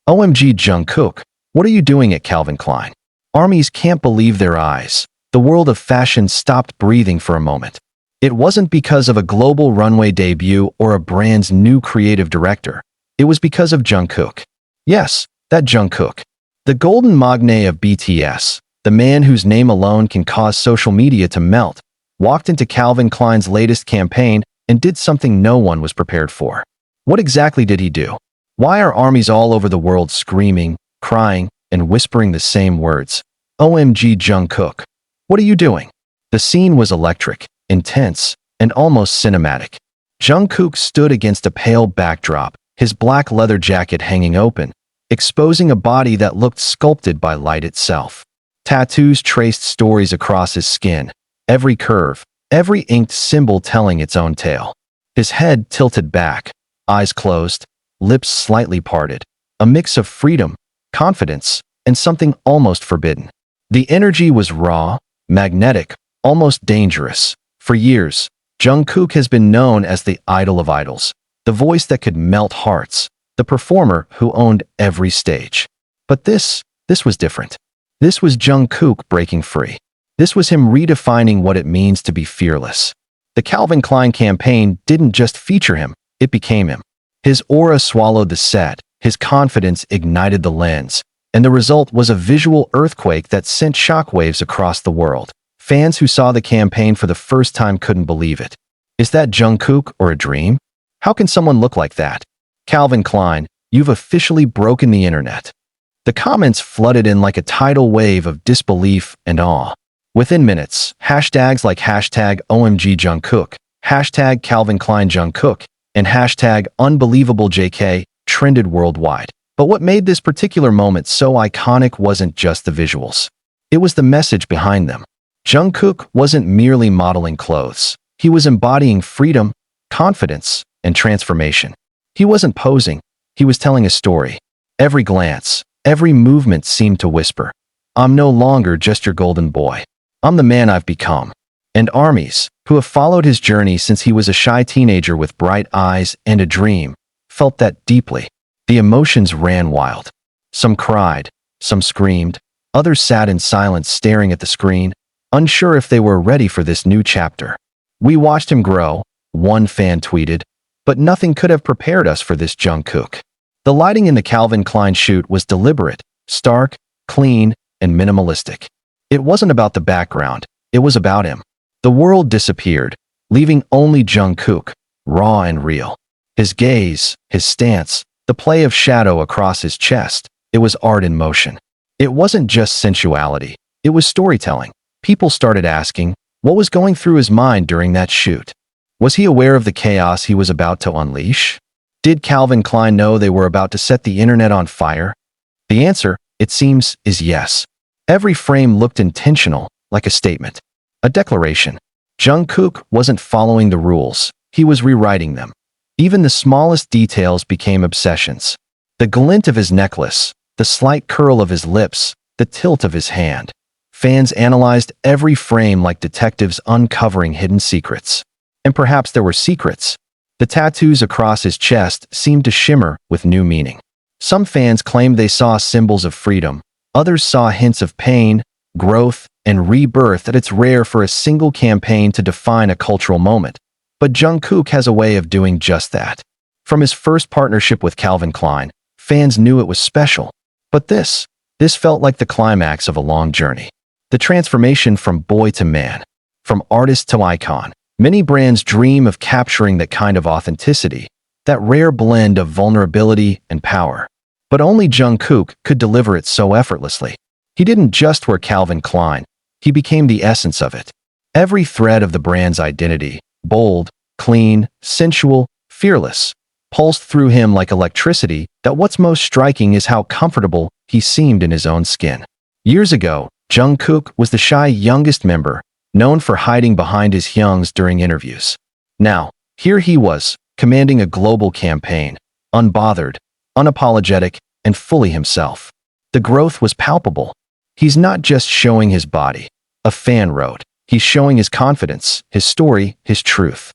OMG Jungkook, what are you doing at Calvin Klein? Armies can't believe their eyes. The world of fashion stopped breathing for a moment. It wasn't because of a global runway debut or a brand's new creative director. It was because of Jungkook. Yes, that Jungkook. The golden magne of BTS, the man whose name alone can cause social media to melt, walked into Calvin Klein's latest campaign and did something no one was prepared for. What exactly did he do? Why are armies all over the world screaming, crying, and whispering the same words? OMG Jungkook. What are you doing? The scene was electric, intense, and almost cinematic. Jungkook stood against a pale backdrop, his black leather jacket hanging open, exposing a body that looked sculpted by light itself. Tattoos traced stories across his skin, every curve, every inked symbol telling its own tale. His head tilted back, eyes closed, lips slightly parted, a mix of freedom, confidence, and something almost forbidden. The energy was raw, magnetic, almost dangerous. For years, Jungkook has been known as the idol of idols, the voice that could melt hearts, the performer who owned every stage. But this was different. This was Jungkook breaking free. This was him redefining what it means to be fearless. The Calvin Klein campaign didn't just feature him, it became him. His aura swallowed the set, his confidence ignited the lens, and the result was a visual earthquake that sent shockwaves across the world. Fans who saw the campaign for the first time couldn't believe it. Is that Jungkook or a dream? How can someone look like that? Calvin Klein, you've officially broken the internet. The comments flooded in like a tidal wave of disbelief and awe. Within minutes, hashtags like hashtag OMG Jungkook, hashtag Calvin Klein Jungkook, and hashtag Unbelievable JK trended worldwide. But what made this particular moment so iconic wasn't just the visuals. It was the message behind them. Jungkook wasn't merely modeling clothes. He was embodying freedom, confidence, and transformation. He wasn't posing. He was telling a story. Every glance, every movement seemed to whisper, "I'm no longer just your golden boy. I'm the man I've become." And armies, who have followed his journey since he was a shy teenager with bright eyes and a dream, felt that deeply. The emotions ran wild. Some cried, some screamed, others sat in silence staring at the screen, unsure if they were ready for this new chapter. "We watched him grow," one fan tweeted, "but nothing could have prepared us for this Jungkook." The lighting in the Calvin Klein shoot was deliberate, stark, clean, and minimalistic. It wasn't about the background, it was about him. The world disappeared, leaving only Jungkook, raw and real. His gaze, his stance, the play of shadow across his chest, it was art in motion. It wasn't just sensuality, it was storytelling. People started asking, what was going through his mind during that shoot? Was he aware of the chaos he was about to unleash? Did Calvin Klein know they were about to set the internet on fire? The answer, it seems, is yes. Every frame looked intentional, like a statement, a declaration. Jungkook wasn't following the rules, he was rewriting them. Even the smallest details became obsessions. The glint of his necklace, the slight curl of his lips, the tilt of his hand. Fans analyzed every frame like detectives uncovering hidden secrets. And perhaps there were secrets. The tattoos across his chest seemed to shimmer with new meaning. Some fans claimed they saw symbols of freedom. Others saw hints of pain, growth, and rebirth that it's rare for a single campaign to define a cultural moment. But Jungkook has a way of doing just that. From his first partnership with Calvin Klein, fans knew it was special. But this felt like the climax of a long journey. The transformation from boy to man, from artist to icon. Many brands dream of capturing that kind of authenticity, that rare blend of vulnerability and power. But only Jungkook could deliver it so effortlessly. He didn't just wear Calvin Klein, he became the essence of it. Every thread of the brand's identity, bold, clean, sensual, fearless, pulsed through him like electricity. That what's most striking is how comfortable he seemed in his own skin. Years ago, Jungkook was the shy youngest member, known for hiding behind his hyungs during interviews. Now, here he was, commanding a global campaign, unbothered, unapologetic, and fully himself. The growth was palpable. He's not just showing his body, a fan wrote. He's showing his confidence, his story, his truth.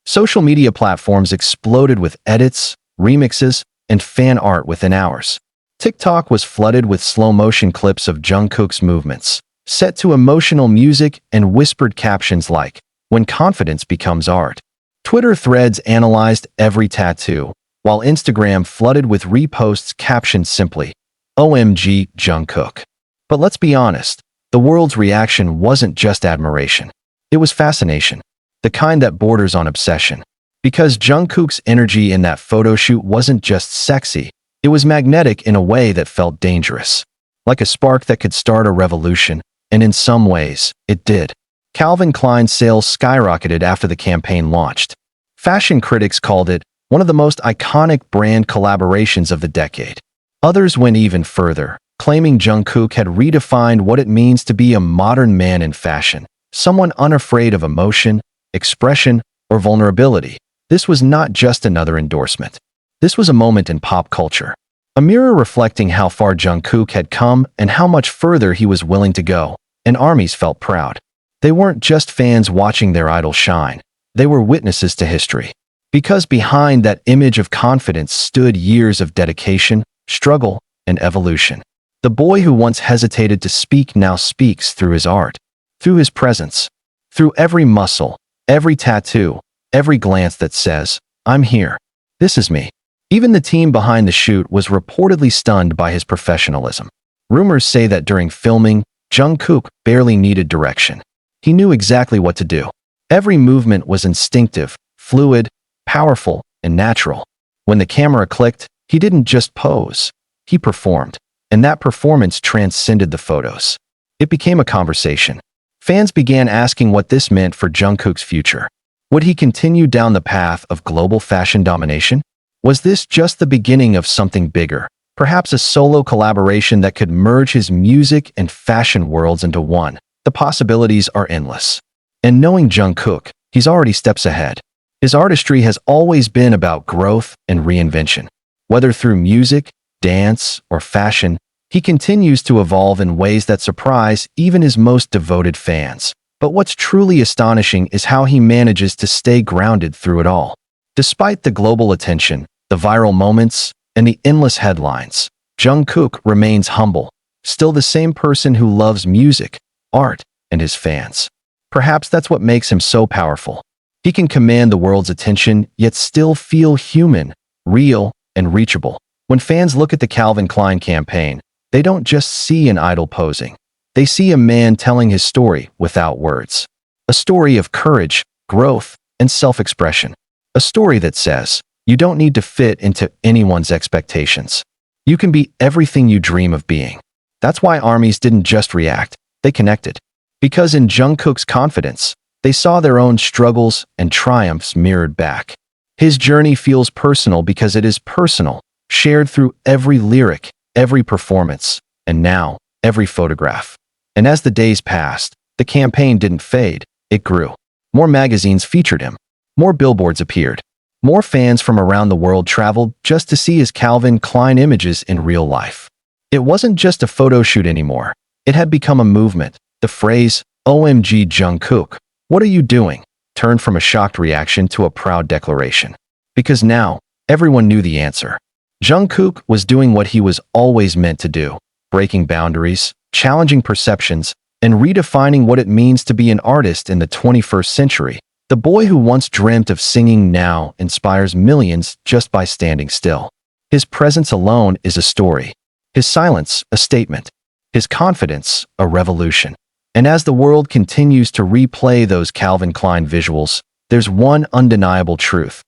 Social media platforms exploded with edits, remixes, and fan art within hours. TikTok was flooded with slow-motion clips of Jungkook's movements, set to emotional music and whispered captions like, "When confidence becomes art." Twitter threads analyzed every tattoo, while Instagram flooded with reposts captioned simply, "OMG Jungkook." But let's be honest, the world's reaction wasn't just admiration. It was fascination, the kind that borders on obsession. Because Jungkook's energy in that photo shoot wasn't just sexy, it was magnetic in a way that felt dangerous. Like a spark that could start a revolution, and in some ways, it did. Calvin Klein sales skyrocketed after the campaign launched. Fashion critics called it one of the most iconic brand collaborations of the decade. Others went even further, claiming Jungkook had redefined what it means to be a modern man in fashion, someone unafraid of emotion, expression, or vulnerability. This was not just another endorsement. This was a moment in pop culture, a mirror reflecting how far Jungkook had come and how much further he was willing to go, and armies felt proud. They weren't just fans watching their idol shine, they were witnesses to history. Because behind that image of confidence stood years of dedication, struggle, and evolution. The boy who once hesitated to speak now speaks through his art, through his presence, through every muscle, every tattoo, every glance that says, "I'm here. This is me." Even the team behind the shoot was reportedly stunned by his professionalism. Rumors say that during filming, Jungkook barely needed direction. He knew exactly what to do. Every movement was instinctive, fluid, powerful, and natural. When the camera clicked, he didn't just pose. He performed, and that performance transcended the photos. It became a conversation. Fans began asking what this meant for Jungkook's future. Would he continue down the path of global fashion domination? Was this just the beginning of something bigger, perhaps a solo collaboration that could merge his music and fashion worlds into one? The possibilities are endless. And knowing Jungkook, he's already steps ahead. His artistry has always been about growth and reinvention. Whether through music, dance, or fashion, he continues to evolve in ways that surprise even his most devoted fans. But what's truly astonishing is how he manages to stay grounded through it all. Despite the global attention, the viral moments, and the endless headlines, Jungkook remains humble, still the same person who loves music, art, and his fans. Perhaps that's what makes him so powerful. He can command the world's attention, yet still feel human, real, and reachable. When fans look at the Calvin Klein campaign, they don't just see an idol posing. They see a man telling his story without words. A story of courage, growth, and self-expression. A story that says, you don't need to fit into anyone's expectations. You can be everything you dream of being. That's why armies didn't just react, they connected. Because in Jungkook's confidence, they saw their own struggles and triumphs mirrored back. His journey feels personal because it is personal, shared through every lyric, every performance, and now, every photograph. And as the days passed, the campaign didn't fade, it grew. More magazines featured him. More billboards appeared. More fans from around the world traveled just to see his Calvin Klein images in real life. It wasn't just a photo shoot anymore. It had become a movement. The phrase, "OMG Jungkook, what are you doing?" turned from a shocked reaction to a proud declaration. Because now, everyone knew the answer. Jungkook was doing what he was always meant to do, breaking boundaries, challenging perceptions, and redefining what it means to be an artist in the 21st century. The boy who once dreamt of singing now inspires millions just by standing still. His presence alone is a story. His silence, a statement. His confidence, a revolution. And as the world continues to replay those Calvin Klein visuals, there's one undeniable truth.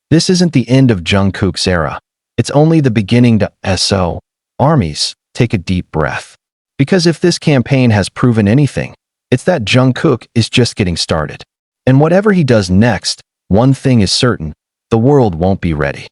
This isn't the end of Jungkook's era. It's only the beginning to SO. Armies, take a deep breath. Because if this campaign has proven anything, it's that Jungkook is just getting started. And whatever he does next, one thing is certain, the world won't be ready.